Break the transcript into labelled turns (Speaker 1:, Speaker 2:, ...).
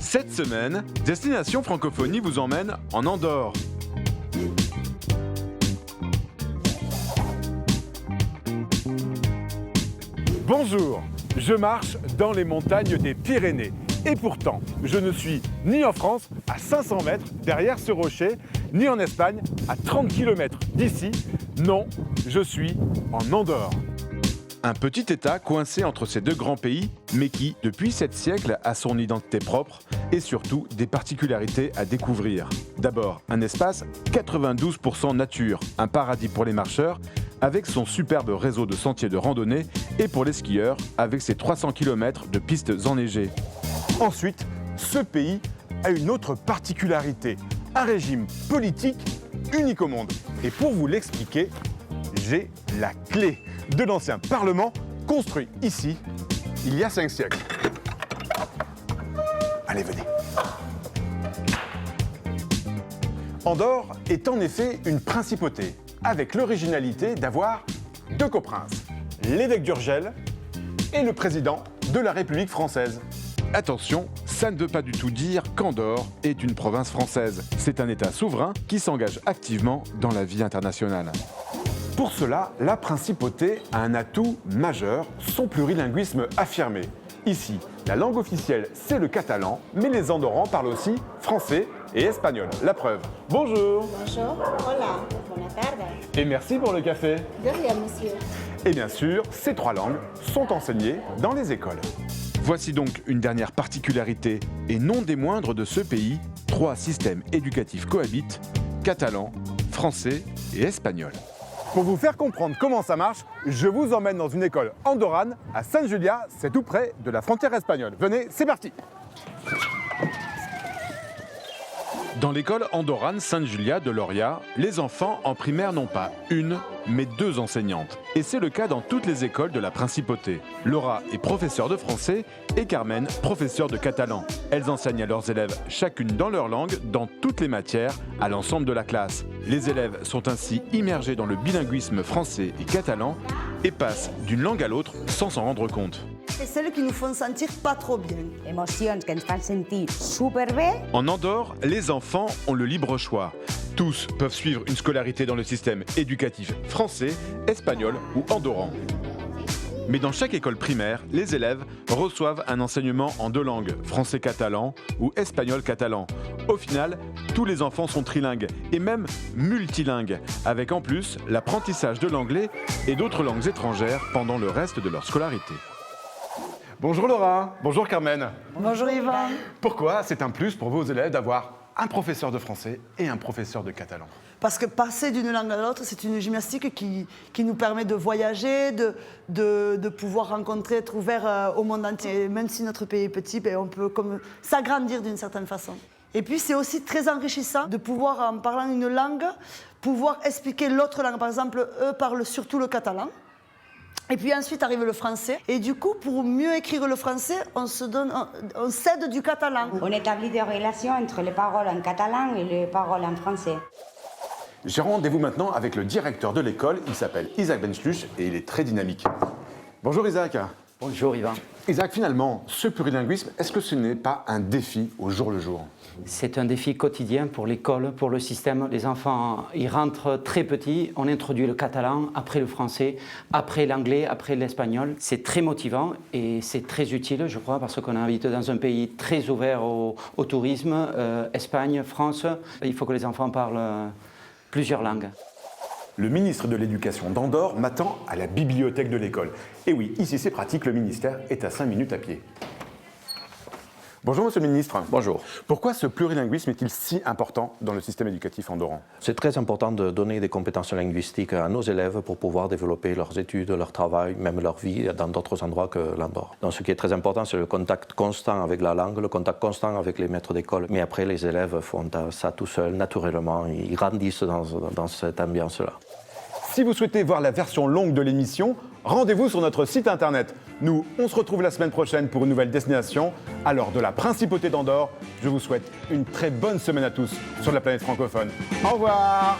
Speaker 1: Cette semaine, Destination Francophonie vous emmène en Andorre. Bonjour, je marche dans les montagnes des Pyrénées. Et pourtant, je ne suis ni en France, à 500 mètres derrière ce rocher, ni en Espagne, à 30 km d'ici. Non, je suis en Andorre. Un petit État coincé entre ces deux grands pays, mais qui, depuis 7 siècles, a son identité propre et surtout des particularités à découvrir. D'abord, un espace 92% nature, un paradis pour les marcheurs, avec son superbe réseau de sentiers de randonnée, et pour les skieurs, avec ses 300 km de pistes enneigées. Ensuite, ce pays a une autre particularité, un régime politique unique au monde. Et pour vous l'expliquer, j'ai la clé de l'ancien Parlement construit ici il y a 5 siècles. Allez, venez. Andorre est en effet une principauté, avec l'originalité d'avoir 2 coprinces, l'évêque d'Urgell et le président de la République française. Attention, ça ne veut pas du tout dire qu'Andorre est une province française. C'est un État souverain qui s'engage activement dans la vie internationale. Pour cela, la principauté a un atout majeur, son plurilinguisme affirmé. Ici, la langue officielle, c'est le catalan, mais les Andorrans parlent aussi français et espagnol. La preuve. Bonjour.
Speaker 2: Bonjour, hola, buona tarde.
Speaker 1: Et merci pour le café.
Speaker 2: De rien, monsieur.
Speaker 1: Et bien sûr, ces 3 langues sont enseignées dans les écoles. Voici donc une dernière particularité, et non des moindres de ce pays. 3 systèmes éducatifs cohabitent, catalan, français et espagnol. Pour vous faire comprendre comment ça marche, je vous emmène dans une école andorrane à San Julià, c'est tout près de la frontière espagnole. Venez, c'est parti! Dans l'école andorrane San Julià de Loria, les enfants en primaire n'ont pas une, mais 2 enseignantes. Et c'est le cas dans toutes les écoles de la principauté. Laura est professeure de français et Carmen, professeure de catalan. Elles enseignent à leurs élèves chacune dans leur langue, dans toutes les matières, à l'ensemble de la classe. Les élèves sont ainsi immergés dans le bilinguisme français et catalan et passent d'une langue à l'autre sans s'en rendre compte.
Speaker 2: C'est celles qui nous font sentir pas trop bien.
Speaker 3: Emocions que ens fan sentir superbé.
Speaker 1: En Andorre, les enfants ont le libre choix. Tous peuvent suivre une scolarité dans le système éducatif français, espagnol ou andorran. Mais dans chaque école primaire, les élèves reçoivent un enseignement en 2 langues, français-catalan ou espagnol-catalan. Au final, tous les enfants sont trilingues et même multilingues, avec en plus l'apprentissage de l'anglais et d'autres langues étrangères pendant le reste de leur scolarité. Bonjour Laura, bonjour Carmen.
Speaker 2: Bonjour Yvan.
Speaker 1: Pourquoi c'est un plus pour vos élèves d'avoir un professeur de français et un professeur de catalan?
Speaker 2: Parce que passer d'une langue à l'autre, c'est une gymnastique qui nous permet de voyager, de pouvoir rencontrer, être ouvert au monde entier. Même si notre pays est petit, on peut comme s'agrandir d'une certaine façon. Et puis c'est aussi très enrichissant de pouvoir, en parlant une langue, pouvoir expliquer l'autre langue. Par exemple, eux parlent surtout le catalan. Et puis ensuite arrive le français. Et du coup, pour mieux écrire le français, on s'aide du catalan.
Speaker 3: On établit des relations entre les paroles en catalan et les paroles en français.
Speaker 1: J'ai rendez-vous maintenant avec le directeur de l'école. Il s'appelle Isaac Benchluch et il est très dynamique. Bonjour Isaac.
Speaker 4: Bonjour Yvan.
Speaker 1: Isaac, finalement, ce plurilinguisme, est-ce que ce n'est pas un défi au jour le jour?
Speaker 4: C'est un défi quotidien pour l'école, pour le système. Les enfants, ils rentrent très petits, on introduit le catalan, après le français, après l'anglais, après l'espagnol. C'est très motivant et c'est très utile, je crois, parce qu'on habite dans un pays très ouvert au tourisme, Espagne, France. Il faut que les enfants parlent plusieurs langues.
Speaker 1: Le ministre de l'Éducation d'Andorre m'attend à la bibliothèque de l'école. Et oui, ici c'est pratique, le ministère est à 5 minutes à pied. Bonjour Monsieur le Ministre.
Speaker 5: Bonjour.
Speaker 1: Pourquoi ce plurilinguisme est-il si important dans le système éducatif andorran?
Speaker 5: C'est très important de donner des compétences linguistiques à nos élèves pour pouvoir développer leurs études, leur travail, même leur vie dans d'autres endroits que l'Andorre. Donc ce qui est très important, c'est le contact constant avec la langue, le contact constant avec les maîtres d'école. Mais après, les élèves font ça tout seuls, naturellement. Ils grandissent dans cette ambiance-là.
Speaker 1: Si vous souhaitez voir la version longue de l'émission, rendez-vous sur notre site internet. Nous, on se retrouve la semaine prochaine pour une nouvelle destination. Alors, de la Principauté d'Andorre, je vous souhaite une très bonne semaine à tous sur la planète francophone. Au revoir.